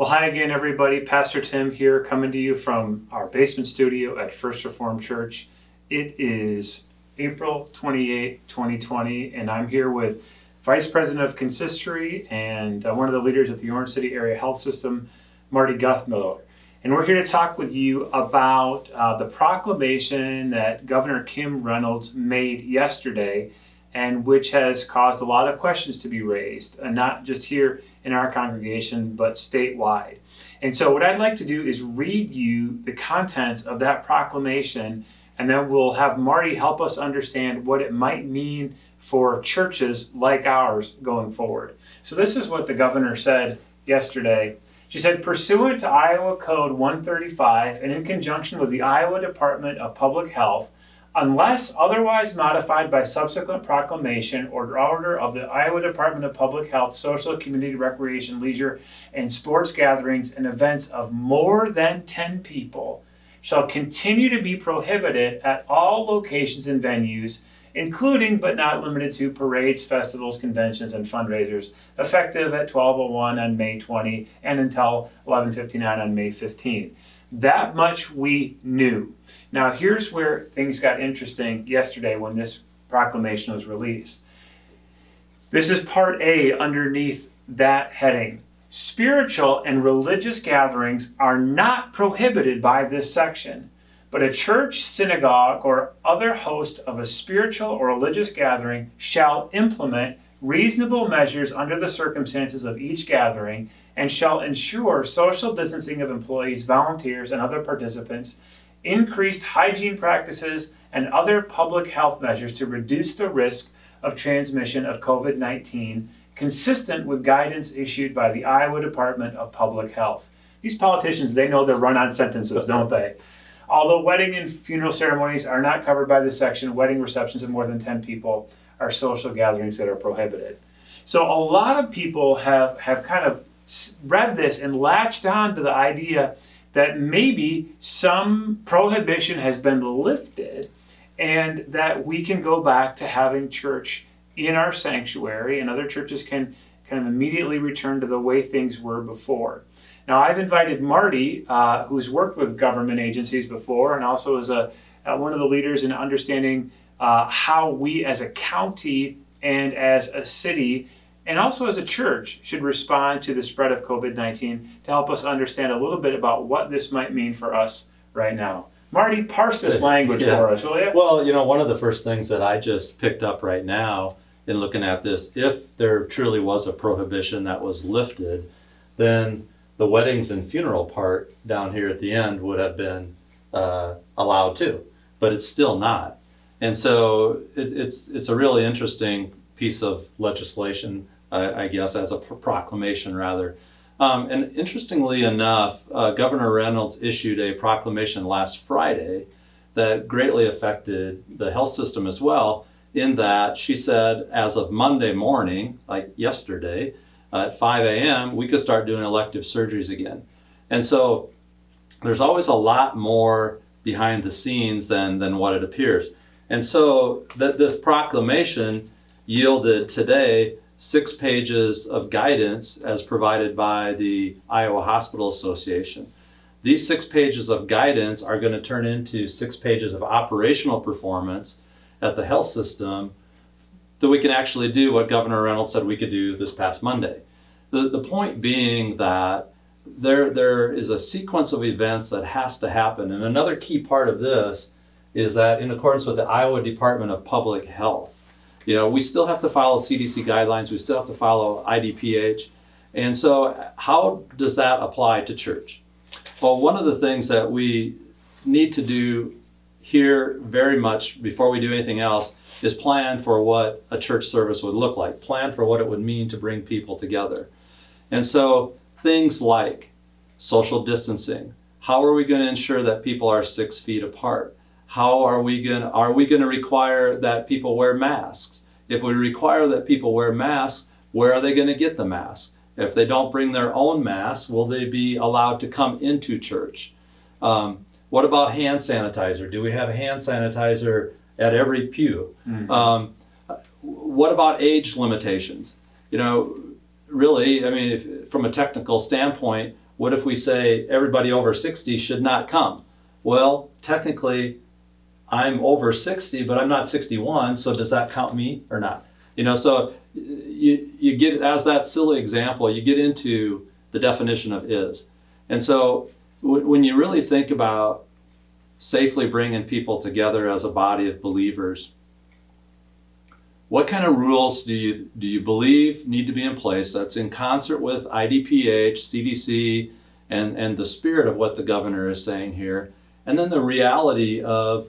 Well, hi again, everybody. Pastor Tim here, coming to you from our basement studio at First Reformed Church. It is April 28, 2020, and I'm here with Vice President of Consistory and one of the leaders of the Orange City Area Health System, Marty Guthmiller. And we're here to talk with you about the proclamation that Governor Kim Reynolds made yesterday, and which has caused a lot of questions to be raised, and not just here in our congregation, but statewide. And so what I'd like to do is read you the contents of that proclamation, and then we'll have Marty help us understand what it might mean for churches like ours going forward. So this is what the governor said yesterday. She said, pursuant to Iowa Code 135 and in conjunction with the Iowa Department of Public Health, unless otherwise modified by subsequent proclamation or order of the Iowa Department of Public Health, social, community, recreation, leisure, and sports gatherings and events of more than 10 people shall continue to be prohibited at all locations and venues, including but not limited to parades, festivals, conventions, and fundraisers, effective at 12:01 on May 20 and until 11:59 on May 15. That much we knew. Now here's where things got interesting yesterday when this proclamation was released. This is part A underneath that heading. Spiritual and religious gatherings are not prohibited by this section, but a church, synagogue, or other host of a spiritual or religious gathering shall implement reasonable measures under the circumstances of each gathering and shall ensure social distancing of employees, volunteers, and other participants, increased hygiene practices, and other public health measures to reduce the risk of transmission of COVID-19, consistent with guidance issued by the Iowa Department of Public Health. These politicians, they know their run-on sentences, don't they? Although wedding and funeral ceremonies are not covered by this section, wedding receptions of more than 10 people are social gatherings that are prohibited. So a lot of people have kind of read this and latched on to the idea that maybe some prohibition has been lifted and that we can go back to having church in our sanctuary and other churches can kind of immediately return to the way things were before. Now, I've invited Marty, who's worked with government agencies before and also is one of the leaders in understanding how we as a county and as a city and also as a church should respond to the spread of COVID-19 to help us understand a little bit about what this might mean for us right now. Marty, parse this language for us, will you? Well, one of the first things that I just picked up right now in looking at this, if there truly was a prohibition that was lifted, then the weddings and funeral part down here at the end would have been allowed too, but it's still not. And so it's a really interesting piece of legislation, I guess, as a proclamation rather. And interestingly enough, Governor Reynolds issued a proclamation last Friday that greatly affected the health system as well, in that she said as of Monday morning, like yesterday, at 5 a.m., we could start doing elective surgeries again. And so there's always a lot more behind the scenes than what it appears. And so this proclamation yielded today 6 pages of guidance as provided by the Iowa Hospital Association. These 6 pages of guidance are going to turn into 6 pages of operational performance at the health system that we can actually do what Governor Reynolds said we could do this past Monday. The point being that there is a sequence of events that has to happen. And another key part of this is that in accordance with the Iowa Department of Public Health, we still have to follow CDC guidelines, we still have to follow IDPH. And so how does that apply to church? Well, one of the things that we need to do here very much before we do anything else is plan for what a church service would look like, plan for what it would mean to bring people together. And so things like social distancing, how are we going to ensure that people are 6 feet apart? How are we going to require that people wear masks? If we require that people wear masks, where are they going to get the masks? If they don't bring their own masks, will they be allowed to come into church? What about hand sanitizer? Do we have hand sanitizer at every pew? Mm-hmm. What about age limitations? Really, from a technical standpoint, what if we say everybody over 60 should not come? Well, technically, I'm over 60, but I'm not 61, so does that count me or not? So you get, as that silly example, you get into the definition of is. And so when you really think about safely bringing people together as a body of believers, what kind of rules do you believe need to be in place that's in concert with IDPH, CDC, and the spirit of what the governor is saying here, and then the reality of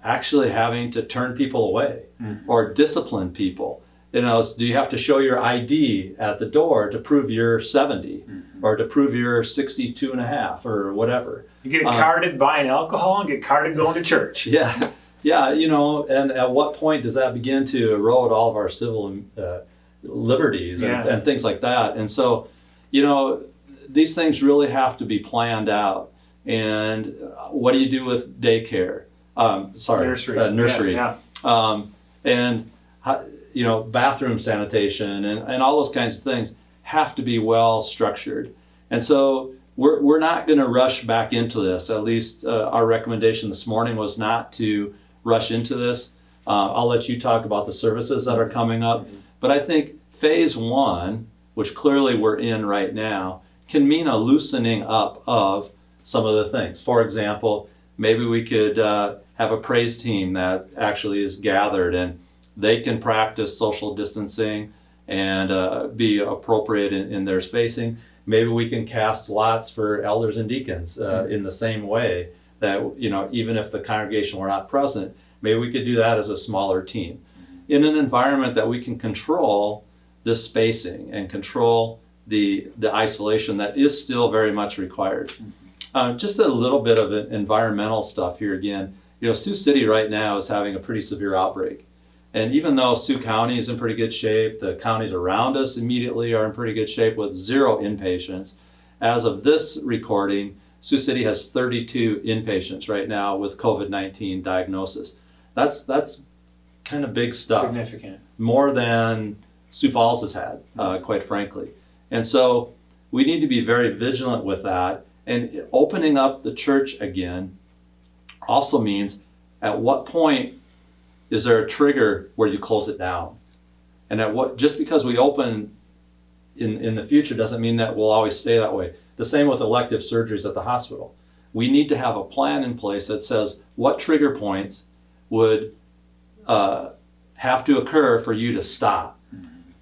actually having to turn people away or discipline people? Do you have to show your ID at the door to prove you're 70 or to prove you're 62 and a half or whatever? You get carded buying alcohol and get carded going to church. Yeah. Yeah, and at what point does that begin to erode all of our civil liberties and things like that? And so, these things really have to be planned out. And what do you do with daycare? Nursery. Yeah. And bathroom sanitation and all those kinds of things have to be well structured. And so we're not going to rush back into this. At least our recommendation this morning was not to rush into this. I'll let you talk about the services that are coming up. But I think phase one, which clearly we're in right now, can mean a loosening up of some of the things. For example, maybe we could have a praise team that actually is gathered and they can practice social distancing and be appropriate in their spacing. Maybe we can cast lots for elders and deacons in the same way that, even if the congregation were not present, maybe we could do that as a smaller team in an environment that we can control this spacing and control the isolation that is still very much required. Just a little bit of environmental stuff here again. Sioux City right now is having a pretty severe outbreak. And even though Sioux County is in pretty good shape, the counties around us immediately are in pretty good shape with 0 inpatients. As of this recording, Sioux City has 32 inpatients right now with COVID-19 diagnosis. That's kind of big stuff. Significant. More than Sioux Falls has had, quite frankly. And so we need to be very vigilant with that. And opening up the church again also means, at what point is there a trigger where you close it down? And just because we open in the future doesn't mean that we'll always stay that way. The same with elective surgeries at the hospital. We need to have a plan in place that says what trigger points would have to occur for you to stop.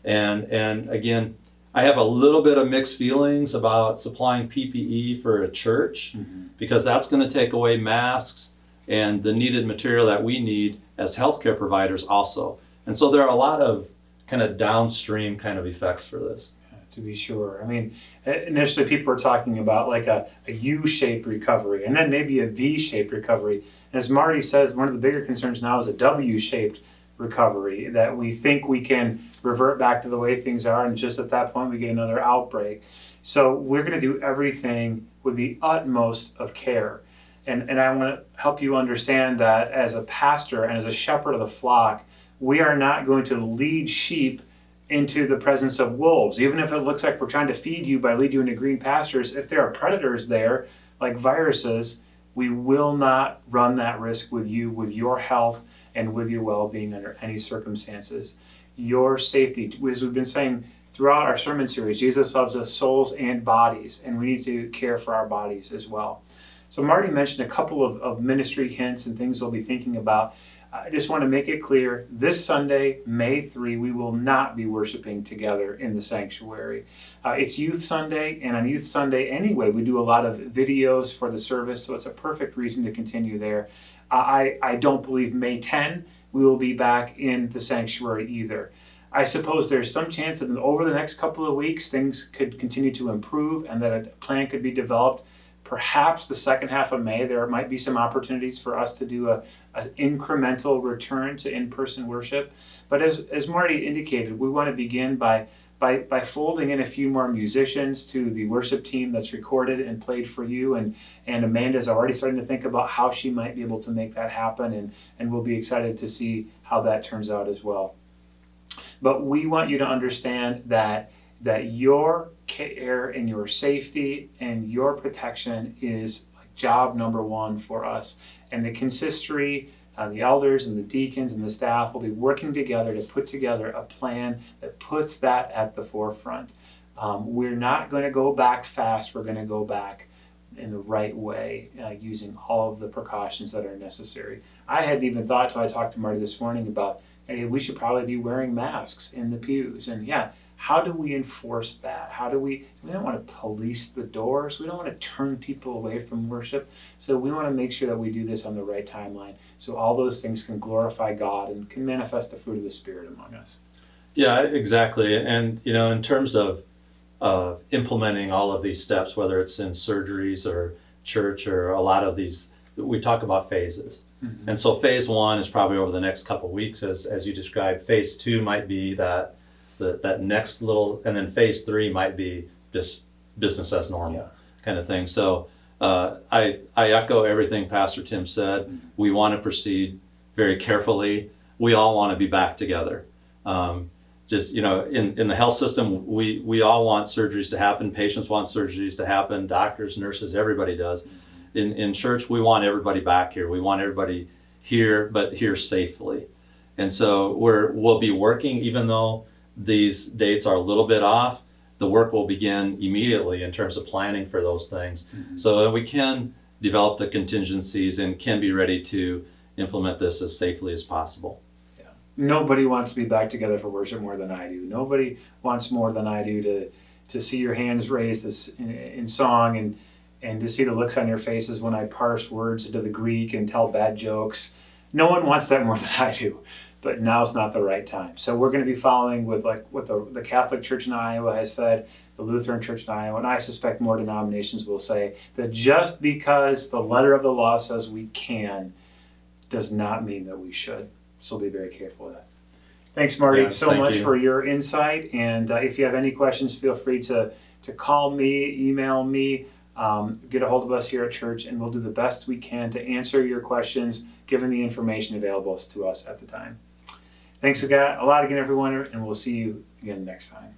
And again, I have a little bit of mixed feelings about supplying PPE for a church because that's going to take away masks and the needed material that we need as healthcare providers also. And so there are a lot of kind of downstream kind of effects for this. To be sure. I mean, initially people were talking about like a U-shaped recovery and then maybe a V-shaped recovery. And as Marty says, one of the bigger concerns now is a W-shaped recovery, that we think we can revert back to the way things are, and just at that point we get another outbreak. So we're going to do everything with the utmost of care. And I want to help you understand that as a pastor and as a shepherd of the flock, we are not going to lead sheep into the presence of wolves. Even if it looks like we're trying to feed you by lead you into green pastures, if there are predators there, like viruses, we will not run that risk with you, with your health, and with your well-being under any circumstances. Your safety, as we've been saying throughout our sermon series, Jesus loves us souls and bodies, and we need to care for our bodies as well. So Marty mentioned a couple of ministry hints and things we'll be thinking about. I just want to make it clear, this Sunday, May 3, we will not be worshiping together in the sanctuary. It's Youth Sunday, and on Youth Sunday anyway, we do a lot of videos for the service, so it's a perfect reason to continue there. I don't believe May 10 we will be back in the sanctuary either. I suppose there's some chance that over the next couple of weeks, things could continue to improve and that a plan could be developed. Perhaps the second half of May, there might be some opportunities for us to do an incremental return to in-person worship. But as Marty indicated, we want to begin by folding in a few more musicians to the worship team that's recorded and played for you. And Amanda's already starting to think about how she might be able to make that happen. And we'll be excited to see how that turns out as well. But we want you to understand that that your care and your safety and your protection is job number one for us. And the consistory, the elders and the deacons and the staff will be working together to put together a plan that puts that at the forefront. We're not going to go back fast. We're going to go back in the right way, using all of the precautions that are necessary. I hadn't even thought till I talked to Marty this morning about, hey, we should probably be wearing masks in the pews. And yeah, how do we enforce that? How do we don't want to police the doors. We don't want to turn people away from worship. So we want to make sure that we do this on the right timeline, so all those things can glorify God and can manifest the fruit of the Spirit among us. Yeah, exactly. And, in terms of implementing all of these steps, whether it's in surgeries or church or a lot of these, we talk about phases. Mm-hmm. And so phase one is probably over the next couple of weeks, as you described. Phase two might be that next little, and then phase three might be just business as normal kind of thing. So I echo everything Pastor Tim said. Mm-hmm. We want to proceed very carefully. We all want to be back together. In the health system, we all want surgeries to happen. Patients want surgeries to happen. Doctors, nurses, everybody does. In church, we want everybody back here. We want everybody here, but here safely. And so we'll be working, even though these dates are a little bit off, the work will begin immediately in terms of planning for those things. Mm-hmm. So that we can develop the contingencies and can be ready to implement this as safely as possible. Nobody wants to be back together for worship more than I do. Nobody wants more than I do to see your hands raised in song and to see the looks on your faces when I parse words into the Greek and tell bad jokes. No one wants that more than I do, but now's not the right time. So we're going to be following with what the Catholic Church in Iowa has said, the Lutheran Church in Iowa, and I suspect more denominations will say that just because the letter of the law says we can does not mean that we should. So be very careful with that. Thanks, Marty, so much for your insight. And if you have any questions, feel free to call me, email me, get a hold of us here at church, and we'll do the best we can to answer your questions, given the information available to us at the time. Thanks a lot again, everyone, and we'll see you again next time.